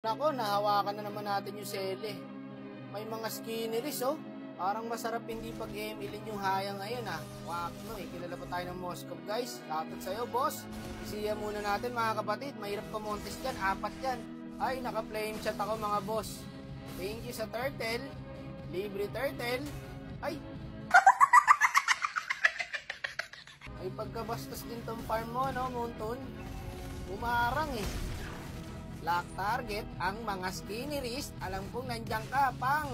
Nako, nahawakan na naman natin yung sele. May mga skinneries, oh. Parang masarap hindi pag-MLin yung haya ngayon, ah. Wak, no, eh. Kilala pa tayo ng Moskov, guys. Latot sa'yo, boss. Isiya muna natin, mga kapatid. Mahirap pa montes dyan. 4 yan. Ay, naka-flame chat ako, mga boss. Thank you sa turtle. Libre turtle. Ay. Ay, pagkabastos din tong farm mo, no, Moonton? Umarang, eh. Lock target ang mga skinny wrist. Alam kong nandiyan ka, pang.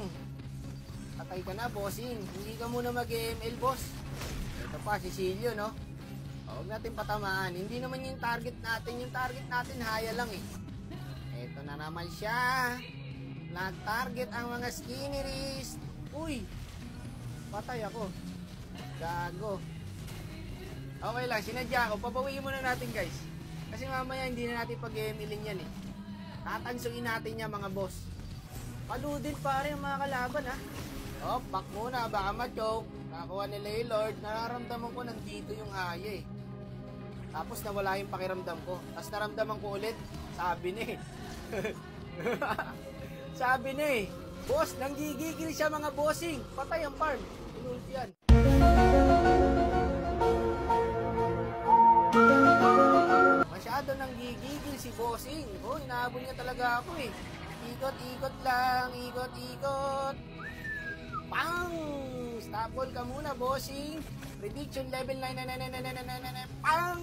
Patay ka na, bossing. Hindi ka muna mag-ML, boss. Ito pa, Cecilio, no? Huwag natin patamaan. Hindi naman yung target natin. Yung target natin, haya lang, eh. Ito na naman siya. Lock target ang mga skinny wrist. Uy! Patay ako. Gago. Okay lang, sinadya ako. Pabawiin muna natin, guys. Kasi mamaya hindi na natin pag-MLin yan, eh. Tatansuin natin niya, mga boss. Paludin pare ang mga kalaban, ha. Oh, back muna, baka ma-choke. Nakakuha nila yung Lord. Nararamdaman ko nandito yung haya, eh. Tapos nawala yung pakiramdam ko. Tapos naramdaman ko ulit, sabi na, eh. Sabi na, eh. Boss, nanggigigil siya, mga bossing. Patay ang farm. Inulti yan. Masyado nang gigigil si bossing. Oh, inaabol niya talaga ako, eh. Ikot-ikot lang, ikot-ikot. Pang! Stop ball ka muna, bossing. Prediction level 9. Pang!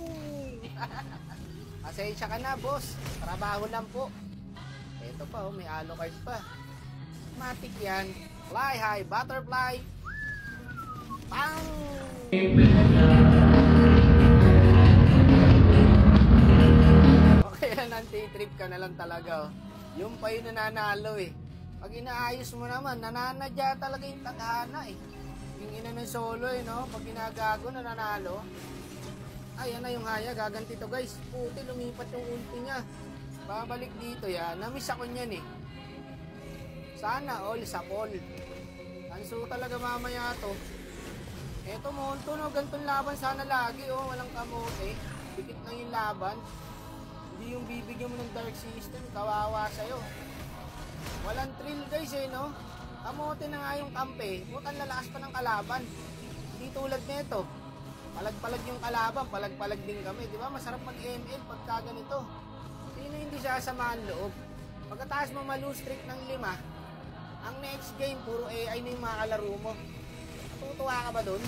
Pasensya ka na, boss. Trabaho lang po. Ito pa, oh, may alo card pa. Matik yan. Fly high, butterfly. Pang! Okay lang, anti-trip ka na lang talaga, oh. Yung pa yung nananalo, eh. Pag inaayos mo naman, nananadya talaga yung tadhana, eh. Yung ina ng solo, eh, no? Pag ginagago, nananalo. Ay, yan na yung haya. Gaganti to, guys. Puti, lumipat yung ulti niya. Babalik dito, yan. Namiss ako niyan, eh. Sana all sa Paul. Anso talaga mamaya to. Eto, Monto, no? Gantong laban sana lagi, oh. Walang kamote. Dikit lang yung laban. Hindi yung bibigyan mo ng dark system. Kawawa sa'yo. Walang thrill, guys, eh, no? Kamote na nga yung kampe. Mutan lalakas pa ng kalaban. Hindi tulad nito. Palag-palag yung kalaban. Palag-palag din kami. Di ba? Masarap mag-ML pagka ganito. Sino hindi sasamahan loob? Pagkataas mo malose streak ng 5, ang next game, puro AI na yung mga kalaro mo. Natutuwa ka ba dun?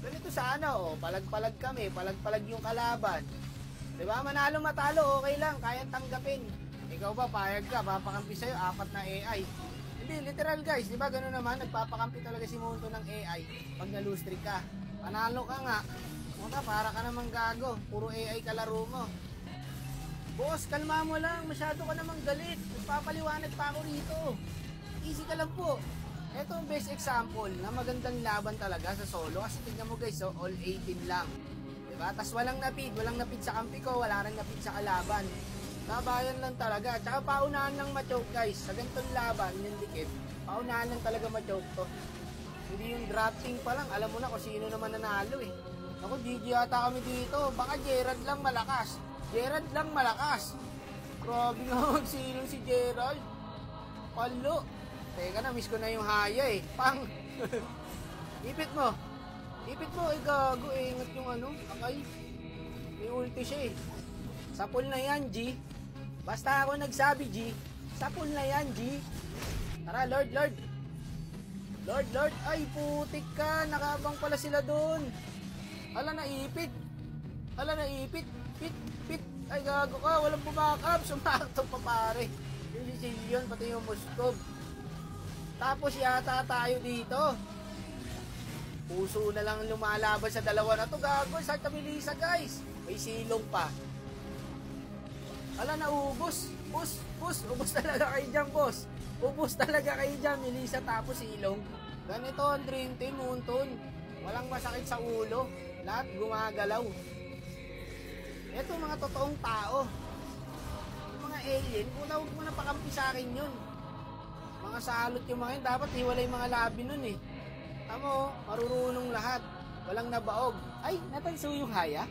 Ganito sana, oh. Palag-palag kami. Palag-palag yung kalaban. Diba? Manalo matalo, okay lang. Kayang tanggapin. Ikaw ba, payag ka? Papakampi sa'yo, 4 na AI. Hindi, literal, guys. Diba? Ganun naman. Nagpapakampi talaga si Monto ng AI pag na-lose streak ka. Panalo ka nga. Muna, para ka namang gago. Puro AI kalaro mo. Boss, kalma mo lang. Masyado ka namang galit. Nagpapaliwanag pa ako rito. Easy ka lang po. Ito ang best example na magandang laban talaga sa solo. Kasi tingnan mo, guys, so, all 18 lang. Diba? Tapos walang napid sa kampi ko, wala rin napid sa kalaban. Nabayan lang talaga. Tsaka paunahan lang ma-choke, guys. Sa ganitong laban, yung dikit, paunahan lang talaga ma-choke to. Hindi yung drafting pa lang, alam mo na kung sino naman nanalo, eh. Ako, GG yata kami dito. Baka Gerald lang malakas. Gerald lang malakas. Grabe nga magsilong si Gerald. Palo. Teka na, miss ko na yung haya, eh. Pang! Ipit mo. Ipit mo, eh, gago, eh. Ingat yung ano, akay. May ulti siya, eh. Sa pool na yan, G. Basta ako nagsabi, G. Sa pool na yan, G. Tara, Lord, Lord. Lord, Lord. Ay, putik ka. Nakabang pala sila doon. Hala, naipit. Hala, naipit. Pit, pit. Ay, gago ka. Walang pumakap. Sumakto pa, pare. Yung Sicilian, pati yung Moskov. Tapos yata tayo dito. Puso na lang lumalaban sa dalawa na to. Gago, sa Tamilisa, guys. May silong pa. Ala, naubos. Ubos talaga kayo dyan, boss. Ubos talaga kayo dyan, Melissa, tapos silong. Ganito ang Dream Team, Monton. Walang masakit sa ulo. Lahat gumagalaw. Ito mga totoong tao. Yung mga alien, huwag mo na pakampi sa akin yun. Mga salot yung mga yun. Dapat hiwalay mga labi nun, eh. Tamo, marurunong lahat. Walang nabaog. Ay, natanso yung haya.